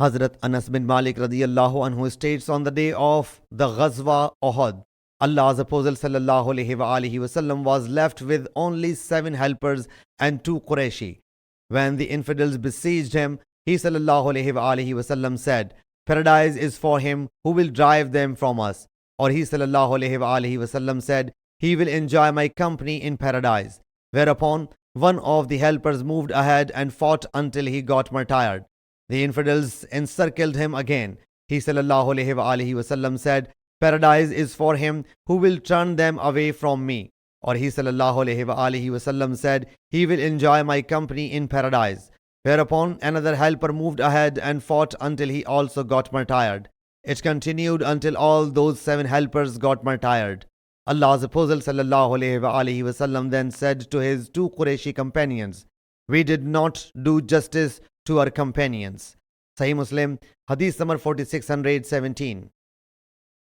Hazrat Anas bin Malik radiyallahu anhu states on the day of the Ghazwa Uhud, Allah's Apostle sallallahu alaihi wasallam was left with only 7 helpers and 2 Qurayshi. When the infidels besieged him, he sallallahu alaihi wasallam said, "Paradise is for him who will drive them from us." Or he sallallahu alaihi wasallam said, "He will enjoy my company in paradise." Whereupon one of the helpers moved ahead and fought until he got martyred. The infidels encircled him again. He sallallahu alaihi wasallam said, "Paradise is for him who will turn them away from me." Or he sallallahu alaihi wasallam said, "He will enjoy my company in paradise." Whereupon another helper moved ahead and fought until he also got martyred. It continued until all those 7 helpers got martyred. Allah's Apostle sallallahu alaihi wasallam then said to his 2 Qurayshi companions, "We did not do justice to our companions." Sahih Muslim Hadees number 4617.